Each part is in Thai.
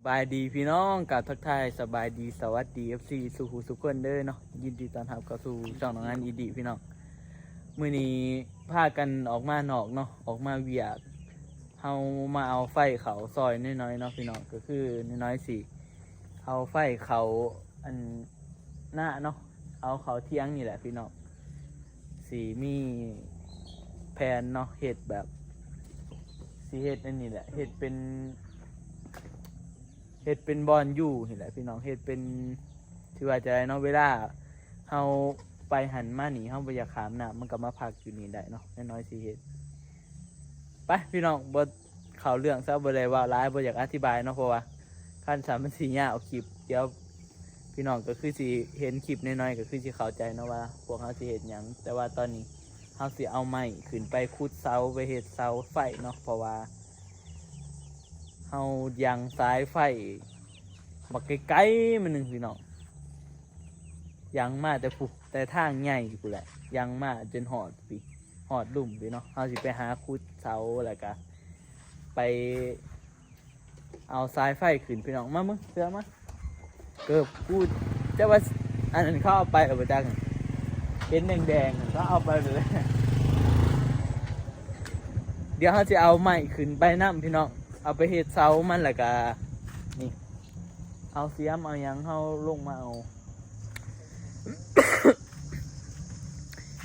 บายดีพี่น้องกับทักทายสบายดีสวัสดี FC สู่หูสุขคนเด้อเนาะยินดีต้อนรับเข้าสู่ช่องงานอีดีพี่น้องมื้อนี้พากันออกมานอกเนาะออกมาเวียกเฮามาเอาไฟเขาซอยน้อยๆเนาะพี่น้องก็คือน้อยๆสิเอาไฟเขาอันหน้าเนาะเอาเขาเที่ยงนี่แหละพี่น้องสีมีแผนเนาะเฮ็ดแบบสีเฮ็ดอันนี้แหละเฮ็ดเป็นบอลอยู่เห็นแหละพี่น้องเฮ็ดเป็นที่ว่าจะได้เนาะเวลาเฮาไปหันมาหนีเฮาบ่อยากขามน้ำมันก็มาพักอยู่นี่ได้เนาะน้อยๆสิเฮ็ดไปพี่น้องบ่เข้าเรื่องซะบ่ได้ว่าหลายบ่อยากอธิบายเนาะเพราะว่าคันสามมันสิยาวเอาคลิปเดี๋ยวพี่น้องก็คือสิเห็นคลิปน้อยๆก็คือสิเข้าใจเนาะว่าพวกเฮาสิเฮ็ดหยังแต่ว่าตอนนี้เฮาสิเอาไม้ขึ้นไปขุดเสาไปเฮ็ดเสาไฟเนาะเพราะว่าเฮายังสายไฟบักไกลๆมันหนึ่งพี่น้องยังมาแต่ทางใหญ่กูแหละยังมาจนหอดลุ่มพี่เนาะเฮาสิไปหาขุดเสาแล้วก็ไปเอาสายไฟขึ้นพี่น้องมามึงเสือมาเกือบกูจะว่าอันนั้นเขาเอาไปเอาไปจังเห็นแดงๆก็เอาไปเลยเดี๋ยวเขาจะเอาไม้ขึ้นไปน้ำพี่น้องเอาไปเฮ็ดเสามันแล้วก็นี่เอาเสียมเอาหยังเขาลงมาเอา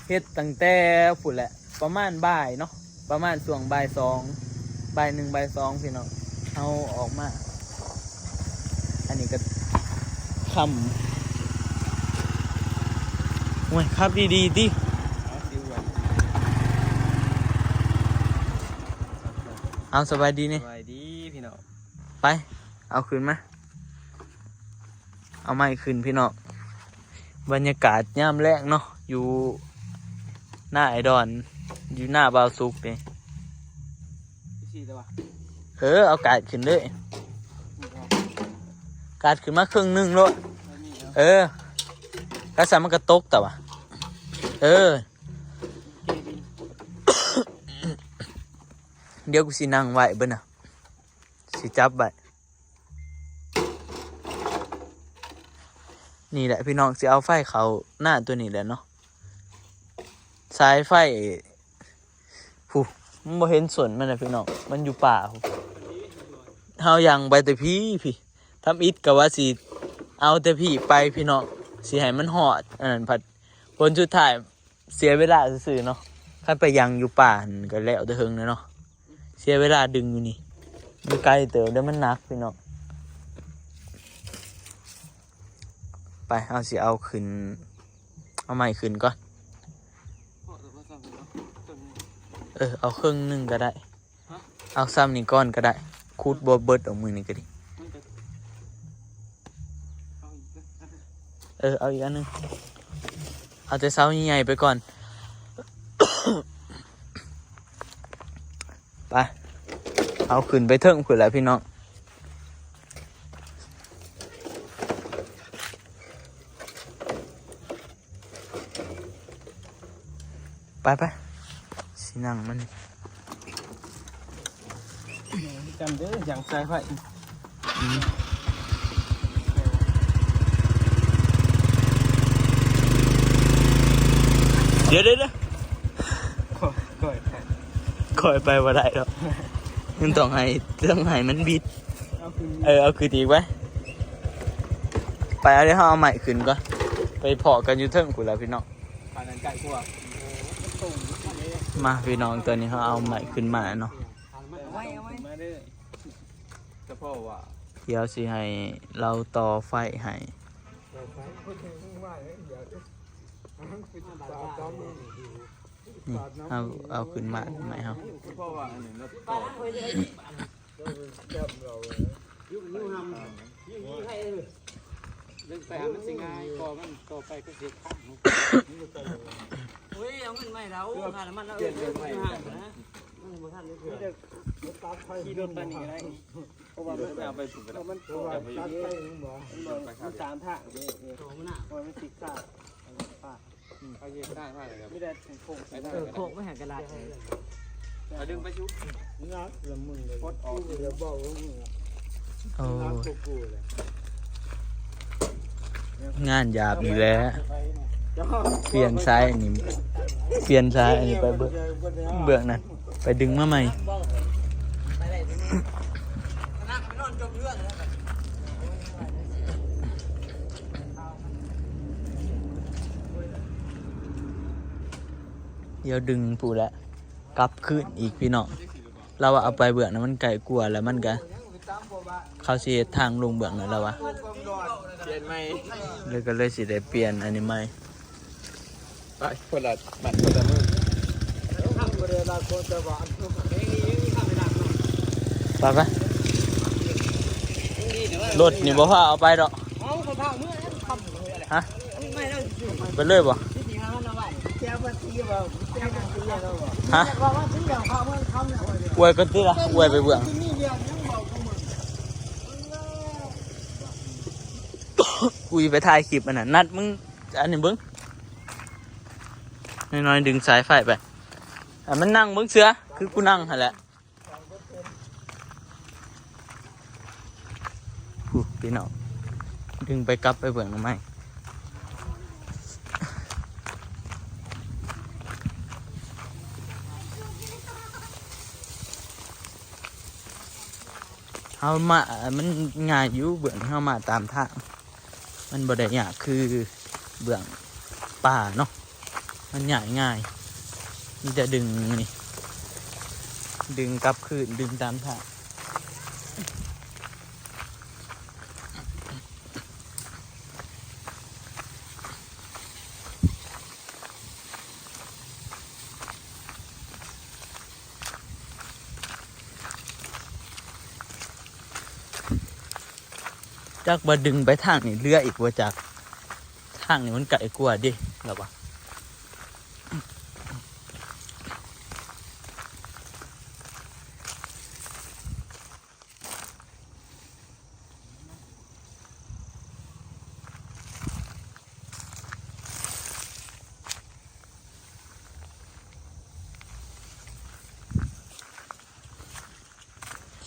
เฮ็ดตั้งแต่ฝุ่นแหละประมาณบ่ายเนาะประมาณช่วงบ่าย1 บ่าย 2พี่น้องเอาออกมาอันนี้ก็คำโอ้ยครับดีดิเอาสบายดีนี่สบายดีพี่น้องไปเอาขึ้นมาเอาไม้ขึ้นพี่น้องบรรยากาศย่ำแรกเนาะอยู่หน้าไอดอนอยู่หน้าบาวซุกเลยเอากาดขึ้นเลยกาดขึ้นมาครึ่งนึงเลยกระสันมันกระตกแต่ว่าเดี๋ยวกูสินั่งไว้เบิ้ลน่ะสิจับไว้นี่แหละพี่น้องสิเอาไฟเขาหน้าตัวนี้แหละเนาะสายไฟผู้มันบ่เห็นส่วนมันนะพี่น้องมันอยู่ป่าเฮายังไปแต่พี่ทำอิฐกับว่าสิเอาแต่พี่ไปพี่น้องสิให้มันหอดอันนั้นผัดผลสุดท้ายเสียเวลาซื่อๆเนาะคันไปยังอยู่ป่าก็แล้วแต่เฮิงเลยเนาะเสียเวลาดึงอยู่นี่อยู่ไกลเติบแล้วมันหนักพี่น้องไปเอาสิเอาขึ้นเอาใหม่ขึ้นก่อนเอาครึ่งนึงก็ได้เอาซ้ำนี่ก้อนก็ได้คูดบ่เบิดออกมือนี่ก็ดีเอาอีกอันนึงเอาแต่เสาใหญ่ๆไปก่อน ไปเอาขึ้นไปเทิงขึ้นแล้วพี่น้องไปสินั่งมันจำเด้ออย่างสายไฟเดี๋ยวคอยไปว่าได้หรอกมันต้องให้มันบิดเอาขึ้นอีกไว้ไปเอาเดี๋ยวเอาใหม่ขึ้นก่อนไปเพาะกันอยู่เทิงขึ้นแล้วพี่น้องปานนั้นไก่กลัวมาพี่น้องตัวนี้เขาเอาใหม่ขึ้นมาเนาะมาเด้อเฉพาะว่าเดี๋ยวสิให้เราต่อไฟให้นี่เอาขึ้นมาใหม่ครับเฉพาะว่าอันนี้เราต่อเรื่องไปหามันสิง่ายก่อมันต่อไปก็เสียข้างเอาเงินใหม่แล้วงานมันแล้วเงินใหม่นะขี่รถไปนี่ก็ได้เพราะว่ามันเอาไปถูกกันมันตัดไปมันสามทางมันน่ะมันติดขาดเขาเย็นได้มากเลยครับไม่ได้โค้งไปได้โค้งไม่แห่งกระดาษเอาดึงไปชุบงัดละมึงเลยพดออกเดี๋ยวเบา โอ้งานหยาบอีกแล้วเปลี่ยนซ้ายอันนี้เปลี่ยนซ้ายอันนี้ไปเบื้องนั้นไปดึงมาใหม่เดี๋ยวดึงปูแล้วกลับขึ้นอีกพี่น้องเราว่าเอาไปเบื้องนั้นมันไกลกลัวแล้วมันก็เขาสิทางลงเบื้องนั้นแล้ววะเปลี่ยนใหม่เลยก็เลยสิได้เปลี่ยนอันนี้ใหม่ไปคนละบัตรคนละมือไปปะรถนี่บ่พาเอาไปดอกฮะไปเลยบ่ฮะอวยกันติล่ะอวยไปเบื้องกูไปถ่ายคลิปอันนั้นนัดมึงอันนี้เบิ้งน้อยๆดึงสายไฟไปมันนั่งเบิ้งเสือคือกูนั่งหั่นแหละพี่น้องดึงไปกลับไปเบื้องทำไมเฮามามันง่ายอยู่เบื้องเฮามาตามทางมันบ่ได้ยากคือเบื้องป่าเนาะมันง่ายนี่จะดึงนี่ดึงกลับคืนดึงตามทางจากบ่ดึงไปทางนี่เรืออีกว่าจากทางนี่มันไกลกว่าดิหรอวะ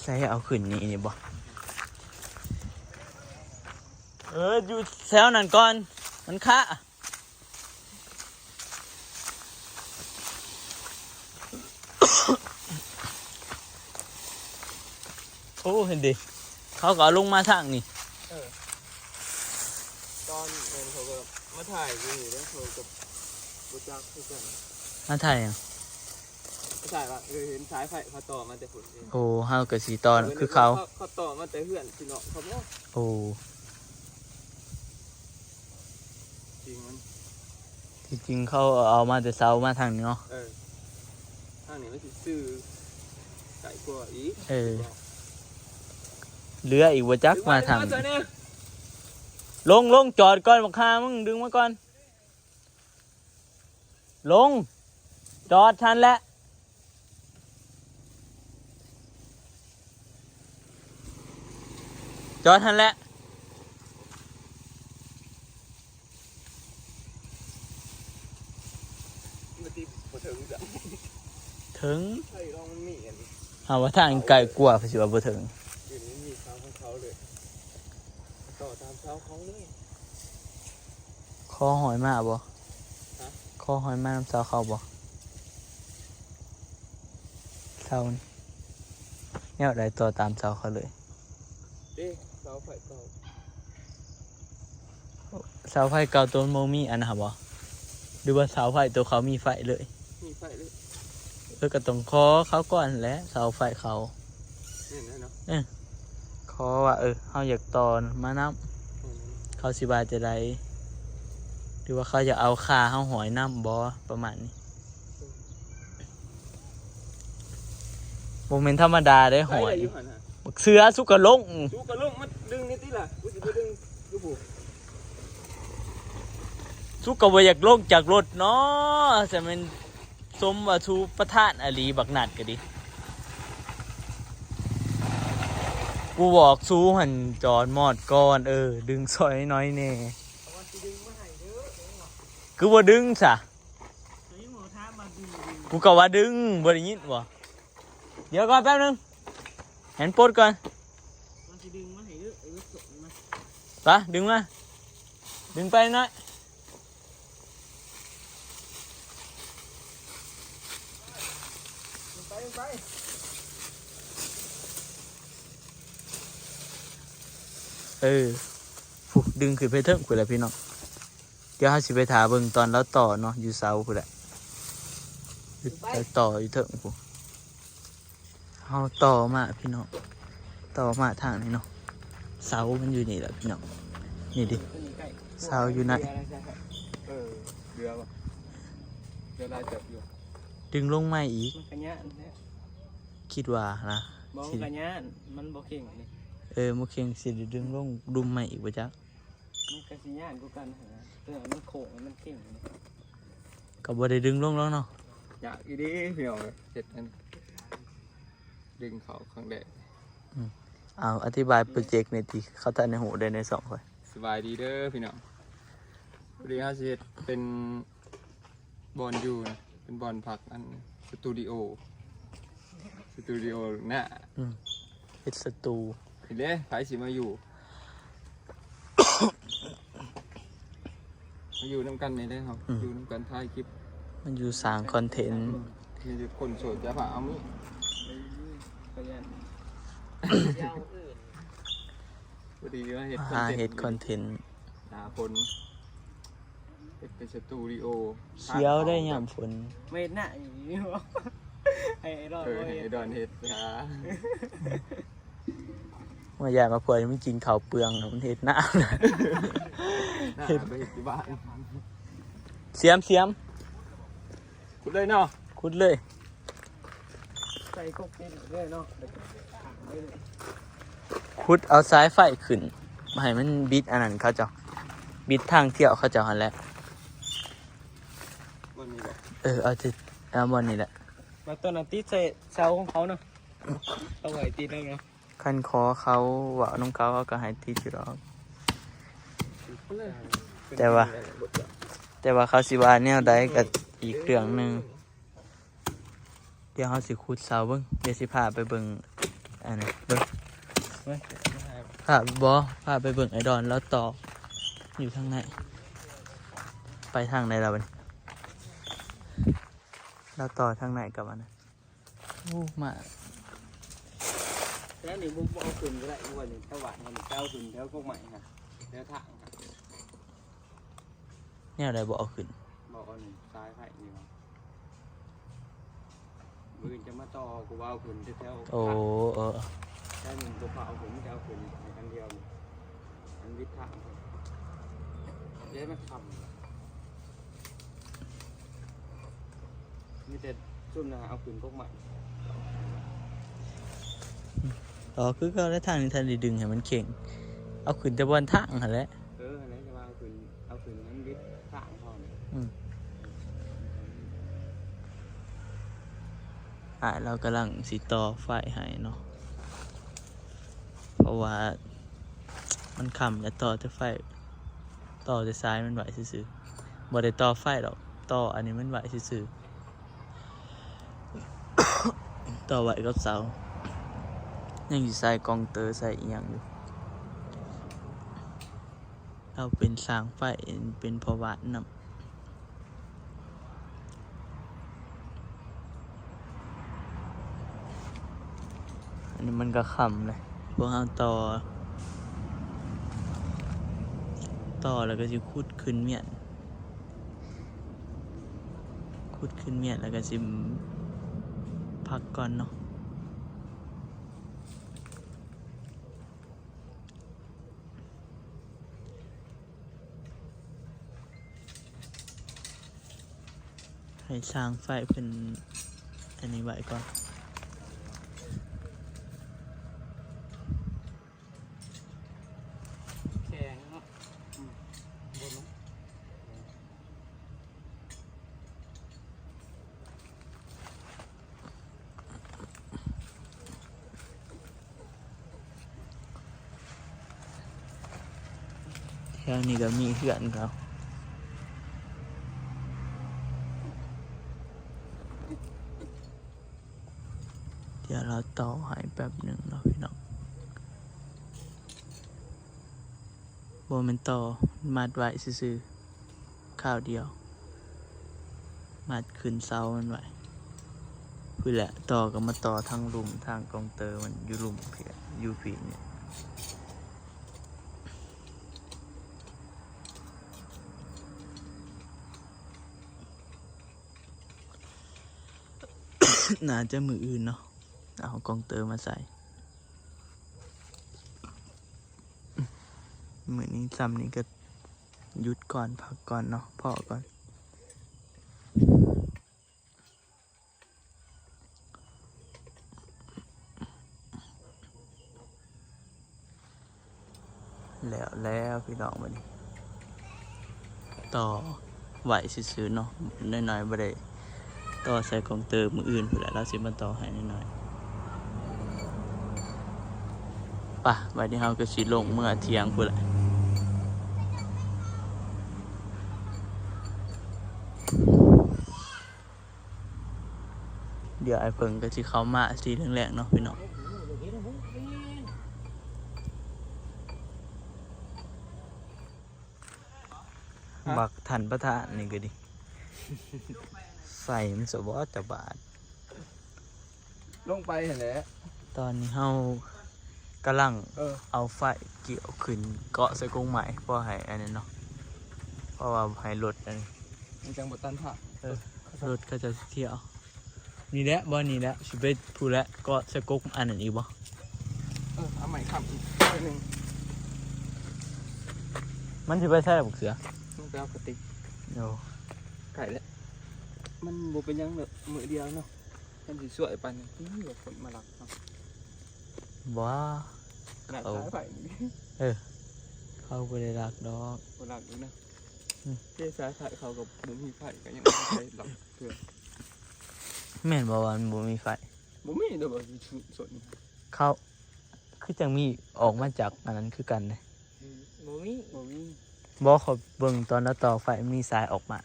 ใส่เอาขึ้นนี่บ่อยู่แถวนั้นก่อนมันคะโอ้เห็นดิเขาก็ลงมาทางนี่ตอนเป็นเขาก็มาถ่ายอยู่นี่แล้วเขากับบุจักคือกันมาถ่ายอ่ะมาถ่ายว่าเห็นสายไฟเขาต่อมาแต่ฝุ่นโอ้เฮากับสีตอนคือเขาต่อมาแต่เพื่อนพี่น้องเขาบอกโอ้ที่จริงเขาเอามาแต่เสามาทางนี้เนาะทางนี้มันซื่อไก่กว่าอีกเรืออีกว่าจักมาทางลงจอดก่อนบักคามึงดึงมาก่อนลงจอดทันแล้วจอดทันแล้วถึงเอาว่าทางไกลกว่าสิว่าบ่ถึงอยู่นี่มีเสาของเขาเลยต่อตามเสาเขาเลยคอหอยมาบ่คอหอยมาน้ำเสาเขาบ่เสาเนี่ยได้ต่อตามเสาเขาเลยเสาไฟเก่าเสาไฟเก่าตัวโมมีอันนะครับบ่หรือว่าเสาไฟตัวเขามีไฟเลยมีไฟเลยก็ต้องขอเขาก่อนแหละเสาไฟเขาเนี่ยขอว่าเขาอยากต่อมาน้ำเขาสิบาจะได้หรือว่าเขาจะเอาคาเขาหอยน้ำบอประมาณนี้โมเมนต์ธรรมดาได้หอยเสือสุกกระลงมันดึงนี่ติล่ะกูสิไปดึงกูผูกสุกกระวอยากลงจากรถเนาะแต่มันสมว่าทูประทานอลีบักนัดก็ดิกูบอกซูหันจอดมอดก่อนดึงซอยน้อยแน่คือว่าดึงซะกูก็ว่าดึงบ่ได้ยินบ่เดี๋ยวก่อนแป๊บนึงเห็นปดก่อนดึง ปะดึงมาดึงไปหน่อยไปผูกดึงขึ้นไปเถิงคุยแหละพี่น้องเดี๋ยวเราสิไปถาเบิ่งตอนแล้วต่อเนาะอยู่เสาคุยแหละต่ออยู่เถิงผูเอาต่อมาพี่น้องต่อมาทางนี้เนาะเสามันอยู่นี่แหละพี่น้องนี่ดิเสาอยู่ไหน เรือป่ะเรือลายจับอยู่ ดึงลงมาอีก มันกระยานเนี่ย คิดว่านะ มองกระยานมันบ่เข่งนี่ โมเคียงสิดึงลงดุมมาอีกบ่จ๊ะ มันกระสิยานกูกันหาเรื่องมันโค้งมันเข่งนี่ ก็บ่ได้ดึงลงแล้วเนาะ อยากอีดีพี่น้องเห็ดอันดึงเขาข้างแดด เอาอธิบายโปรเจกต์ในอยที่เขาตัดในหูได้ใน2คน สบายดีเด้อพี่น้องวันนี้เราจะเฮ็ดเป็นบอลอยู่นะเป็นบอลผักอันสตูดิโอหน้า เฮ็ดสตู เห็นเด้ไผสิมาอยู่ มาอยู่นำกันนี่ได้ครับอยู่นำกันถ่ายคลิป มันอยู่สร้างคอนเทนต์ มีแต่คนโสดจะผ่าเอามิ กระยาน พอดีว่าเฮ็ด หาเฮ็ดคอนเทนต์ หน้าฝนเฮ็ดเป็นสตูดิโอ เขียวได้ยามฝน ไม่หน้าอย่างนี้วะไอ้รอด ให้ไอ้ดอนเฮ็ดหา ว่าอยากมาเพื่อมันกินข้าวเปลืองน่ะมันเฮ็ดหน้า หน้าไปเฮ็ดที่บ้าน เสียม คุณเลยเนาะ ขุดเลย ใส่กบกินด้วยเนาะถังด้วย ขุดเอาสายไฟขึ้นมาให้มันบิดอันนั้นเขาเจ้าบิดทางเที่ยวเขาเจ้าหั่นแหละ วันนี้แหละ เอาบอลนี่แหละ มาต้นอาทิตย์ใส่เสาของเขาเนาะเอาไว้ตีได้เนาะ คันคอเขาว่าน้องเขาก็ให้ติดอยู่หรอกแต่ว่าเขาสิว่าแนวใดก็อีกเรื่องหนึงเดี๋ยวเขาสิขุดเสาเบิ่งเดี๋ยวสิพาไปเบิ่งอันนี้เบิ่งพาไปเบิ่งไอ้ดอนแล้วต่ออยู่ทางไหนไปทางไหนล่ะบัดนี้แล้วต่อทางไหนกับมันนะโอ้มา แล้วนี่บุ้มเอาขึ้นก็ได้วันนี้ถ้าหวานมันเอาขึ้นแถวพวกใหม่ค่ะแถวถังค่ะ แนวใดบ่เอาขึ้น บอกว่าหนึ่งซ้ายไผ่นี่วะมือจะมาต่อกูว่าเอาขึ้นแถว โอ้เออ แค่หนึ่งตัวเปล่าผมจะเอาขึ้นในอันเดียวนี่อันวิทย์ถังเดี๋ยวมันทำมีแต่ซุ่มนะเอาขึ้นพวกใหม่ ต่อคือเขาได้ทางนี้ทันได้ดึงให้มันเข่งเอาขึ้นแต่บนทางหั่นแหละ อันนี้จะว่าเอาขึ้นนั้นวิทย์ถังพอเนี่ย เรากำลังสิต่อไฟให้เนาะเพราะว่ามันค่ำแล้วต่อแต่ไฟต่อแต่ซ้ายมันไหวซื่อๆบ่ได้ต่อไฟหรอกต่ออันนี้มันไหวซื่อๆ ต่อไหวกับเสายังอยู่ใส่กองเตอร์ใส่อีหยังอยู่เราเป็นสร้างไฟเป็นพวานนำอันนี้มันก็ขำเลยพวกเราต่อแล้วก็จะขุดขึ้นเมียนแล้วก็สิพักก่อนเนาะให้สร้างไฟเป็นอันนี้ไว้ก่อนแข็งเนาะบนเนาะ แถวนี้ก็มีเพื่อนเขาเดี๋ยวเราต่อให้แป๊บหนึ่งเนาะพี่น้อง บ่แม่นต่อมัดไว้ซื่อๆข้าวเดียวมัดขึ้นเสามันไว้คือแหละต่อก็มาต่อทางหลุมทางกองเตอร์มันอยู่หลุมเพียอยู่ปีเนี่ย น่าจะมืออื่นเนาะเอากองเตอร์มาใส่มือนี้ซ้ำนี้ก็หยุดก่อนพักก่อนเนาะพอก่อนแล้วพี่น้องมาดิต่อไหวซื้อๆเนาะน้อยๆบ่ได้ต่อใส่กองเตอร์มืออื่นพุ่นแหละเราสิมาต่อให้น้อยๆป่ะวันนี้เราก็สิลงเมื่อเที่ยงพุ่นแหละเดี๋ยวไอ้เพิ่งก็สิเข้ามาสีแรงๆเนาะพี่น้องบักทันประทานนี่ก็ดิ ใส่มันสบอจะบาด ลงไปเห็นแหละ ตอนนี้เฮากำลัง เอาไฟเกี่ยวขึ้นเกาะใส่กรงใหม่เพราะให้อันนี้เนาะเพราะว่าให้รถอันนี้ มันจังบ่ตันผ่าร ถก็จะเที่ยวนี่แหละบ่นี่แหละสิไปพูดแล้วเกาะใส่กรงอันนั้นอีกบ่ เอาใหม่ขับอีกตัวหนึ่ง มันสิไปใส่บุกเสือ มันไปเอากระติก โอ้ ไก่แล้วมันบ่เป็นหยังแบบมือเดียวเนาะมันสิสวยปานนี้นี่แบบฝนมาหลักเนาะ บ่ ขนาดสายไฟนี่ เขาบ่ได้รักดอก บ่หลักอยู่นะ อืม เทสายไฟเขากับบ่มีไฟก็ยังไม่ใช่หลักเพื่อ แม่นบ่ว่ามันบ่มีไฟ บ่มีเด้อบ่สน เขาคือจังมีออกมาจากอันนั้นคือกันเลย บ่มี บ่เขาเบิ่งตอนนั้นต่อไฟมีสายออกมา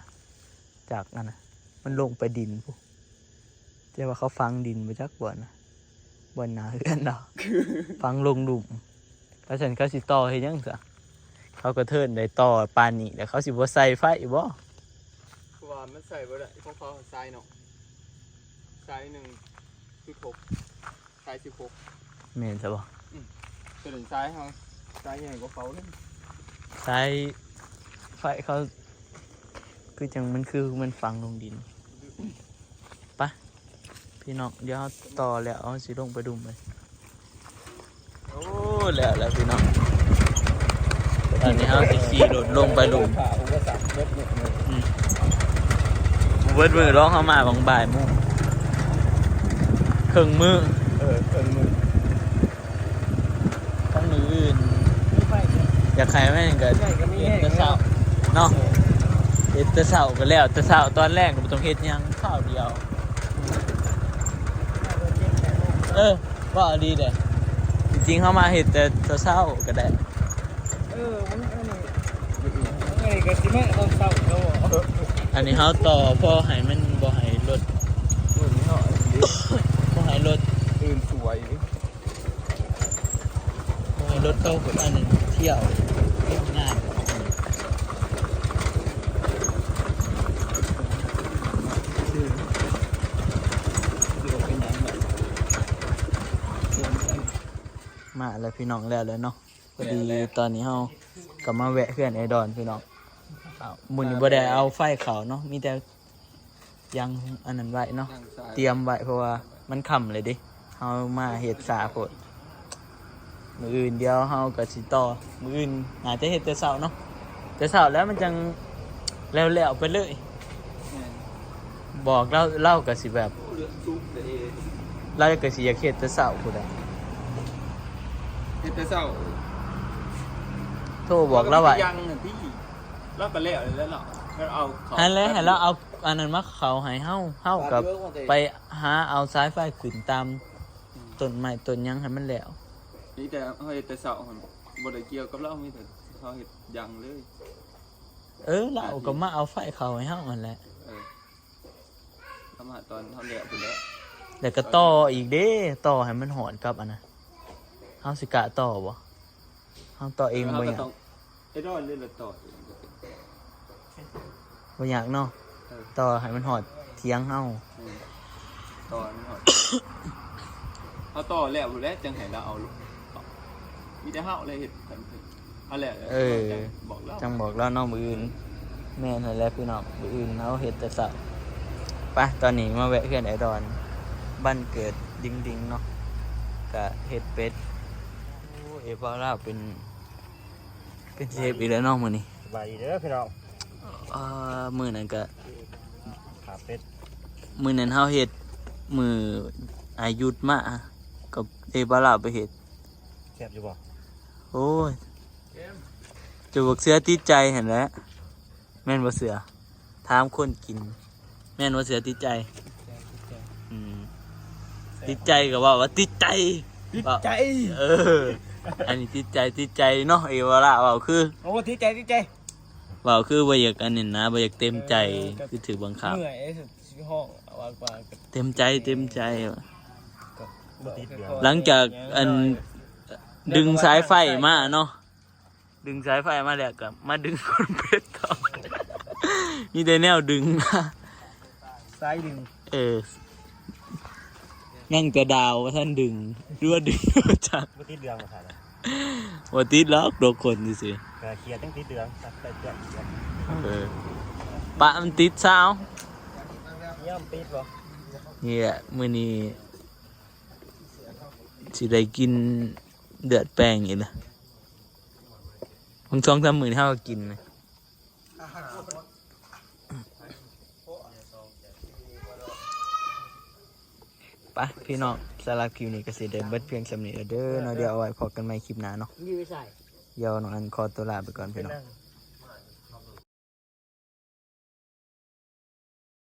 จากนั่นน่ะมันลงไปดินพุแต่ว่าเขาฟังดินมาจากบ่อนนะบ่อนหนาเฮือนดอก ฟังลงหลุมเพราะฉะนั้นเขาสิต่อเฮ็ดหยังซะเขาก็เทิร์นได้ต่อปานนี้แล้วเขาสิบ่ใส่ไฟบ่ เพราะว่ามันใส่บ่ได้ของเขาทรายเนาะทราย1.6ทราย16 แม่นซะบ่ ตัวนี้ทรายเฮาทรายใหญ่กว่าเขาเลย ใส่ไฟเขาคือจังมันฟังลงดินไปพี่น้องเดี๋ยวเราต่อแล้วเอาสิลงไปดุมไปโอ้แล้วพี่น้องตอนนี้เราสิขี่รถลงไปดุมเวิร์ดมือร้องเข้ามาบางบ่ายโมุ่งครึ่งมือ เพิ่นมือ ทั้งมืออื่นอยากใครไม่เห็นกันเฮ็ดแต่เช้าเนาะเฮ็ดแต่เช้าก็แล้วแต่เช้าตอนแรกก็บ่ต้องเฮ็ดหยังข้าวเดียวว่าดีเด้จริงๆเข้ามาเฮ็ดแต่เช้าก็ได้ มันก็สิมาตอนเช้าเนาะ อันนี้เฮาต่อพอให้มันบ่ให้รถ ตัวนี้เนาะ บ่ให้รถ ตื่นสวย บ่ให้รถเข้าอันนั้นเที่ยวงานมาแล้วพี่น้องแล้วเนาะพอดีตอนนี้เฮากลับมาแวะเพื่อนไอดอนพี่น้องมื้อนี้บ่ได้เอาไฟเขาเนาะมีแต่ยังอันนั้นไว้เนาะเตรียมไว้เพราะว่ามันค่ำเลยดิเฮามาเฮ็ดสาโพดมื้ออื่นเดียวเฮาก็สิต่อมื้ออื่นน่าจะเฮ็ดแต่เช้าเนาะแต่เช้าแล้วมันจังแล้วๆไปเลยบอกเล่าก็สิแบบเราก็สิอยากเฮ็ดแต่เช้าพุ่นน่ะ เฮ็ดแต่เช้า โทรบอกเราว่า ยังน่ะพี่เราก็แล้วเนาะก็เอาเขา ให้เลยให้เราเอาอันนั้นมาเขาให้เฮากับไปหาเอาสายไฟขึ้นตามต้นไม้ต้นหยังให้มันแล้ว นี่แต่เฮาเฮ็ดแต่เช้าหั่นบ่ได้เกี่ยวกับเรามีแต่เขาเฮ็ดยังเลย เราก็มาเอาไฟเขาให้เฮานั่นแหละ ทำมาตอนเฮาแล้วพุ่นแล้ว แล้วก็ต่ออีกเด้ต่อให้มันหอนกับอันน่ะเฮาสิกะต่อบ่เฮาต่อเองบ่ ก็ หยัง ต้อง ไอ้ดอนเล่นละต่อ บ่อยากเนาะต่อให้มันหอดเทียงเฮา ต่อมันหอดเอาต่อแล้วแล้วจังให้เราเอามีแต่เฮาเลยเฮ็ดกันเอาแล้วบอกแล้ว จังบอกแล้วน้องมืออื่นแม่นนั่นแหละพี่น้องมืออื่นเฮาเฮ็ดแต่เช้าไปตอนนี้มาแวะเฮือนไอ้ดอนบ้านเกิดดิงๆเนาะก็เฮ็ดเป็ดโอ้เอฟาลาเป็นเชฟอีกแล้วเนาะมื้อนี้ สบายดีเด้อพี่น้อง มื้อนั้นก็ ขาเป็ด มื้อนั้นเฮาเฮ็ดมื้ออายุดมากับเอฟาลาไปเฮ็ด แซ่บอยู่บ่ โอ้ยจะบอกเสือติดใจเห็นแล้วแม่นบ่เสือถามคนกิน แม่นบ่เสือติดใจอืมติดใจก็ว่าติดใจ ติดใจ เออ อันนี้ติดใจเนาะเอวาละเว้าคือ โอ้ติดใจเว้าคือบ่อยากอันนี้นะบ่อยากเต็มใจคือถือบังคับ เหนื่อยไอ้สุดห้องว่ากว่า เต็มใจ บ่ติดเดือด หลังจากอันดึงสายไฟมาเนาะดึงสายไฟมาแล้วก็มาดึงคนเป็ดต่อ มีแต่แนวดึงมา ซ้ายดึง นั่งจะดาวว่าท่านดึงหรือว่าดึงมาจาก บ่ติดเดือดบ่ทัน ว่าติดล็อกโดนคนสิ ก็เคลียร์ตั้งติดเดือดแต่เดือด ปะมันติดสาว ย่ำติดบ่ นี่แหละมื้อนี้สิได้กินเดือดแป้งอีกนะบางช่องทำมื้อนี้เฮาก็กินนะไปพี่น้องสำหรับคลิปนี้ก็สิได้เบิดเพียงสำนี้แล้วเด้อเนาะเดี๋ยวเอาไว้พบกันใหม่คลิปหน้าเนาะ ยื้อใส่ เดี๋ยวน้องอันขอตัวลาไปก่อนพี่น้อง นั่ง